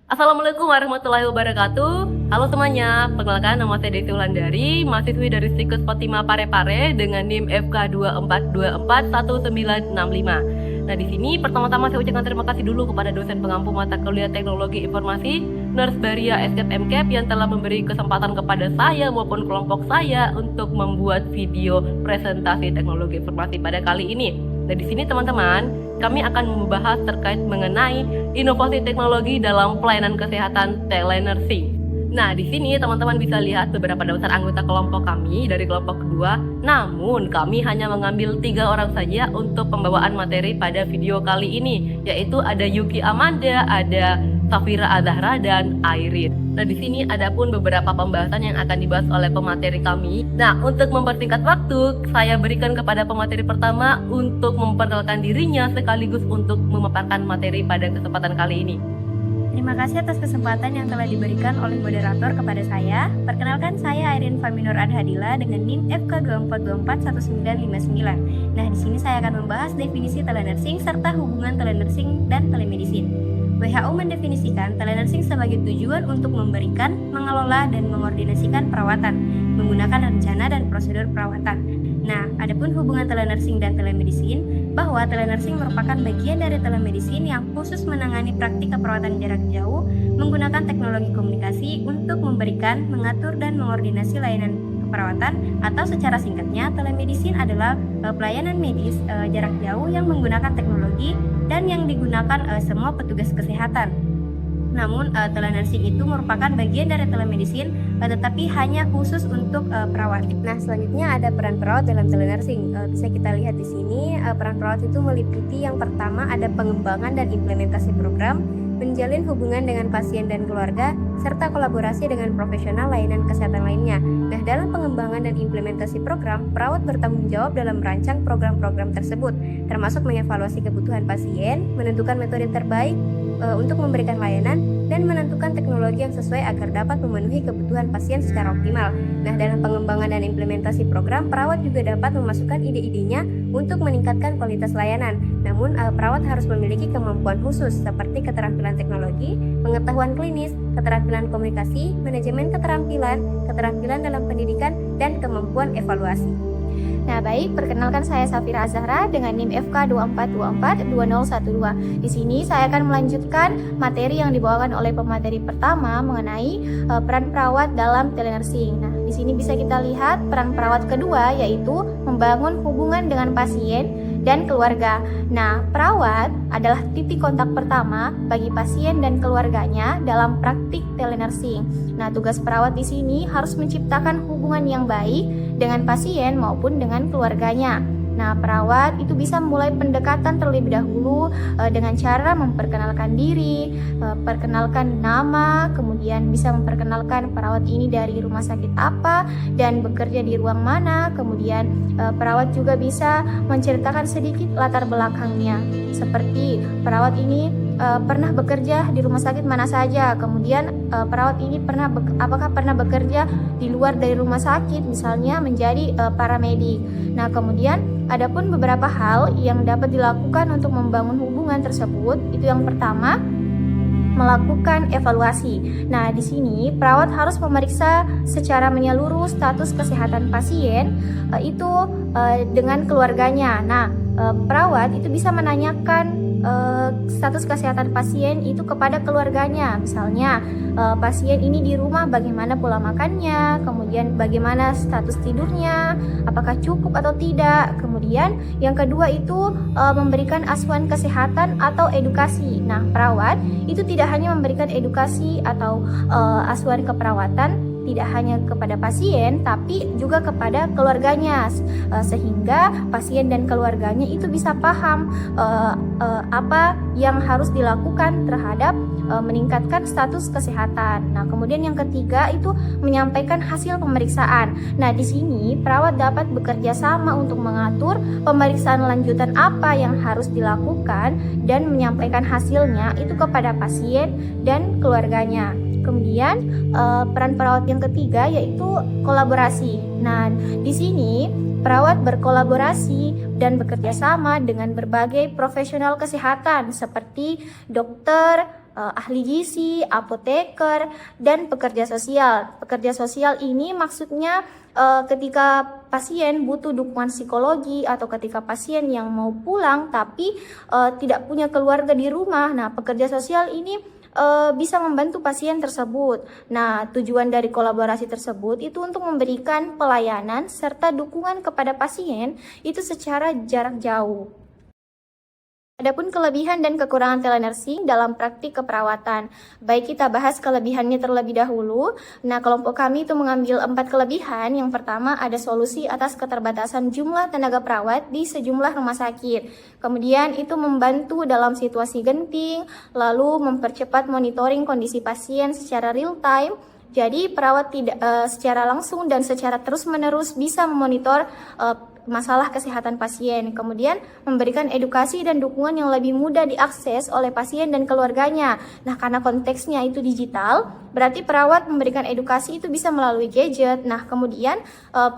Assalamualaikum warahmatullahi wabarakatuh. Halo semuanya, perkenalkan nama saya Desi Wulandari, mahasiswi dari Sikus Fatima Parepare dengan NIM FK24241965. Nah, di sini pertama-tama saya ucapkan terima kasih dulu kepada dosen pengampu mata kuliah Teknologi Informasi, Nurse Baria SKEP MKEP yang telah memberi kesempatan kepada saya maupun kelompok saya untuk membuat video presentasi teknologi informasi pada kali ini. Nah, di sini teman-teman, kami akan membahas terkait mengenai inovasi teknologi dalam pelayanan kesehatan telenursing. Nah, di sini teman-teman bisa lihat beberapa daftar anggota kelompok kami dari kelompok kedua. Namun, kami hanya mengambil 3 orang saja untuk pembawaan materi pada video kali ini, yaitu ada Yuki Amanda, ada Safira Azahra, dan Airin. Nah, di sini ada pun beberapa pembahasan yang akan dibahas oleh pemateri kami. Nah, untuk mempersingkat waktu, saya berikan kepada pemateri pertama untuk memperkenalkan dirinya sekaligus untuk memaparkan materi pada kesempatan kali ini. Terima kasih atas kesempatan yang telah diberikan oleh moderator kepada saya. Perkenalkan, saya Airin Faminur Adhadila dengan NIM FK24241959. Nah, di sini saya akan membahas definisi telenursing serta hubungan telenursing dan telemedicine. WHO mendefinisikan telenursing sebagai tujuan untuk memberikan, mengelola, dan mengordinasikan perawatan menggunakan rencana dan prosedur perawatan. Nah, adapun hubungan telenursing dan telemedicine, bahwa telenursing merupakan bagian dari telemedicine yang khusus menangani praktik keperawatan jarak jauh menggunakan teknologi komunikasi untuk memberikan, mengatur, dan mengordinasi layanan keperawatan, atau secara singkatnya, telemedicine adalah pelayanan medis jarak jauh yang menggunakan teknologi dan yang digunakan semua petugas kesehatan. Namun, telenursing itu merupakan bagian dari telemedicine, tetapi hanya khusus untuk perawat. Nah, selanjutnya ada peran perawat dalam telenursing. Bisa kita lihat di sini, peran perawat itu meliputi yang pertama ada pengembangan dan implementasi program, menjalin hubungan dengan pasien dan keluarga, serta kolaborasi dengan profesional layanan kesehatan lainnya. Nah, dalam pengembangan dan implementasi program, perawat bertanggung jawab dalam merancang program-program tersebut, termasuk mengevaluasi kebutuhan pasien, menentukan metode terbaik untuk memberikan layanan, dan menentukan teknologi yang sesuai agar dapat memenuhi kebutuhan pasien secara optimal. Nah, dalam pengembangan dan implementasi program, perawat juga dapat memasukkan ide-idenya untuk meningkatkan kualitas layanan. Namun, perawat harus memiliki kemampuan khusus seperti keterampilan teknologi, pengetahuan klinis, keterampilan komunikasi, manajemen keterampilan dalam pendidikan, dan kemampuan evaluasi. Nah, baik, perkenalkan saya Safira Azahra dengan NIM FK24242012. Di sini saya akan melanjutkan materi yang dibawakan oleh pemateri pertama mengenai peran perawat dalam telenursing. Nah, di sini bisa kita lihat peran perawat kedua, yaitu membangun hubungan dengan pasien dan keluarga. Nah, perawat adalah titik kontak pertama bagi pasien dan keluarganya dalam praktik telenursing. Nah, tugas perawat di sini harus menciptakan hubungan yang baik dengan pasien maupun dengan keluarganya. Nah, perawat itu bisa mulai pendekatan terlebih dahulu dengan cara memperkenalkan diri, perkenalkan nama, kemudian bisa memperkenalkan perawat ini dari rumah sakit apa dan bekerja di ruang mana. Kemudian perawat juga bisa menceritakan sedikit latar belakangnya, seperti perawat ini pernah bekerja di rumah sakit mana saja, kemudian perawat ini apakah pernah bekerja di luar dari rumah sakit, misalnya menjadi paramedik. Nah, kemudian adapun beberapa hal yang dapat dilakukan untuk membangun hubungan tersebut. Itu yang pertama, melakukan evaluasi. Nah, di sini perawat harus memeriksa secara menyeluruh status kesehatan pasien dengan keluarganya. Nah, perawat itu bisa menanyakan status kesehatan pasien itu kepada keluarganya. Misalnya, pasien ini di rumah bagaimana pola makannya, kemudian bagaimana status tidurnya, apakah cukup atau tidak. Kemudian yang kedua itu memberikan asuhan kesehatan atau edukasi. Nah, perawat itu tidak hanya memberikan edukasi atau asuhan keperawatan tidak hanya kepada pasien tapi juga kepada keluarganya, sehingga pasien dan keluarganya itu bisa paham apa yang harus dilakukan terhadap meningkatkan status kesehatan. Nah, kemudian yang ketiga itu menyampaikan hasil pemeriksaan. Nah, di sini perawat dapat bekerja sama untuk mengatur pemeriksaan lanjutan apa yang harus dilakukan dan menyampaikan hasilnya itu kepada pasien dan keluarganya. Kemudian peran perawat yang ketiga yaitu kolaborasi. Nah, di sini perawat berkolaborasi dan bekerja sama dengan berbagai profesional kesehatan seperti dokter, ahli gizi, apoteker, dan pekerja sosial. Pekerja sosial ini maksudnya ketika pasien butuh dukungan psikologi atau ketika pasien yang mau pulang tapi tidak punya keluarga di rumah. Nah, pekerja sosial ini bisa membantu pasien tersebut. Nah, tujuan dari kolaborasi tersebut itu untuk memberikan pelayanan serta dukungan kepada pasien itu secara jarak jauh. Adapun kelebihan dan kekurangan telenursing dalam praktik keperawatan. Baik, kita bahas kelebihannya terlebih dahulu. Nah, kelompok kami itu mengambil 4 kelebihan. Yang pertama, ada solusi atas keterbatasan jumlah tenaga perawat di sejumlah rumah sakit. Kemudian itu membantu dalam situasi genting, lalu mempercepat monitoring kondisi pasien secara real time. Jadi perawat tidak secara langsung dan secara terus-menerus bisa memonitor masalah kesehatan pasien. Kemudian memberikan edukasi dan dukungan yang lebih mudah diakses oleh pasien dan keluarganya. Nah, karena konteksnya itu digital, berarti perawat memberikan edukasi itu bisa melalui gadget. Nah, kemudian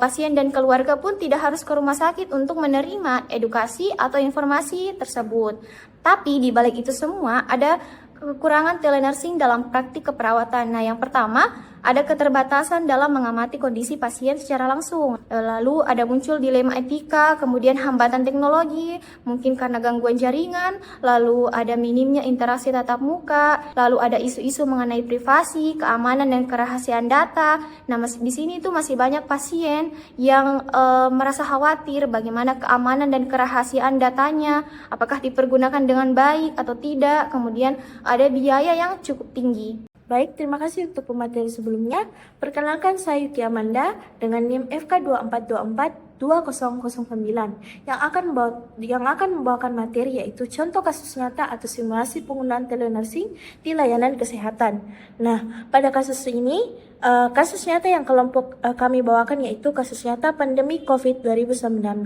pasien dan keluarga pun tidak harus ke rumah sakit untuk menerima edukasi atau informasi tersebut. Tapi di balik itu semua ada kekurangan telenursing dalam praktik keperawatan. Nah, yang pertama, ada keterbatasan dalam mengamati kondisi pasien secara langsung. Lalu ada muncul dilema etika, kemudian hambatan teknologi, mungkin karena gangguan jaringan, lalu ada minimnya interaksi tatap muka, lalu ada isu-isu mengenai privasi, keamanan dan kerahasiaan data. Nah, di sini tuh masih banyak pasien yang merasa khawatir bagaimana keamanan dan kerahasiaan datanya, apakah dipergunakan dengan baik atau tidak, kemudian ada biaya yang cukup tinggi. Baik, terima kasih untuk pemateri sebelumnya. Perkenalkan saya Yuki Amanda dengan NIM FK24242009 yang akan membawakan materi yaitu contoh kasus nyata atau simulasi penggunaan telenursing di layanan kesehatan. Nah, pada kasus ini, kasus nyata yang kelompok kami bawakan yaitu kasus nyata pandemi COVID 2019,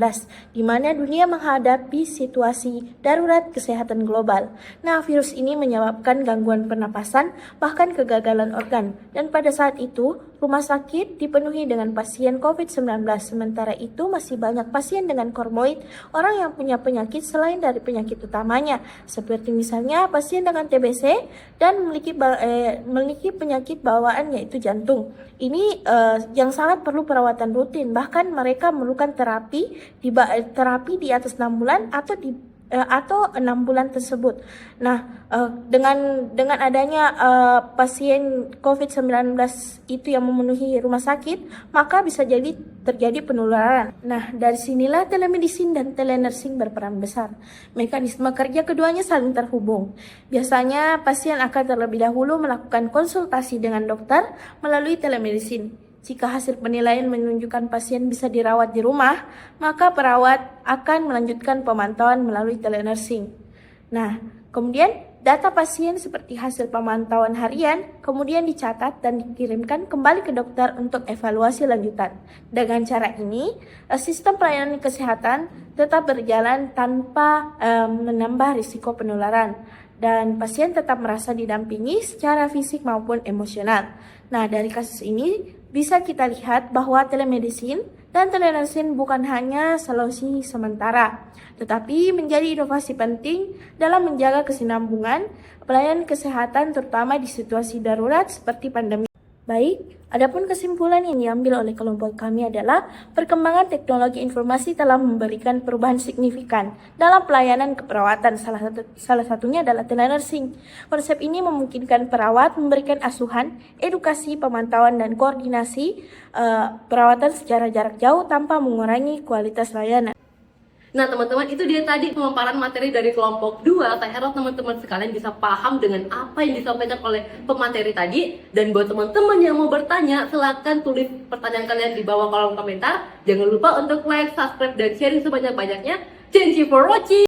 di mana dunia menghadapi situasi darurat kesehatan global. Nah, virus ini menyebabkan gangguan pernapasan, bahkan kegagalan organ. Dan pada saat itu, rumah sakit dipenuhi dengan pasien COVID-19. Sementara itu, masih banyak pasien dengan kormoid, orang yang punya penyakit selain dari penyakit utamanya, seperti misalnya pasien dengan TBC dan memiliki penyakit bawaan yaitu jantung. Ini yang sangat perlu perawatan rutin, bahkan mereka memerlukan terapi di atas 6 bulan atau 6 bulan tersebut. Nah, dengan adanya pasien COVID-19 itu yang memenuhi rumah sakit, maka bisa jadi terjadi penularan. Nah, dari sinilah telemedicine dan telenursing berperan besar. Mekanisme kerja keduanya saling terhubung. Biasanya pasien akan terlebih dahulu melakukan konsultasi dengan dokter melalui telemedicine. Jika hasil penilaian menunjukkan pasien bisa dirawat di rumah, maka perawat akan melanjutkan pemantauan melalui telenursing. Nah, kemudian data pasien seperti hasil pemantauan harian kemudian dicatat dan dikirimkan kembali ke dokter untuk evaluasi lanjutan. Dengan cara ini, sistem pelayanan kesehatan tetap berjalan tanpa menambah risiko penularan, dan pasien tetap merasa didampingi secara fisik maupun emosional. Nah, dari kasus ini bisa kita lihat bahwa telemedicine dan telenursing bukan hanya solusi sementara, tetapi menjadi inovasi penting dalam menjaga kesinambungan pelayanan kesehatan terutama di situasi darurat seperti pandemi. Baik, adapun kesimpulan yang diambil oleh kelompok kami adalah perkembangan teknologi informasi telah memberikan perubahan signifikan dalam pelayanan keperawatan. Salah satunya adalah telenursing. Konsep ini memungkinkan perawat memberikan asuhan, edukasi, pemantauan, dan koordinasi perawatan secara jarak jauh tanpa mengurangi kualitas layanan. Nah, teman-teman, itu dia tadi pemaparan materi dari kelompok 2. Saya harap teman-teman sekalian bisa paham dengan apa yang disampaikan oleh pemateri tadi. Dan buat teman-teman yang mau bertanya, silahkan tulis pertanyaan kalian di bawah kolom komentar. Jangan lupa untuk like, subscribe, dan sharing sebanyak-banyaknya. Thank you for watching!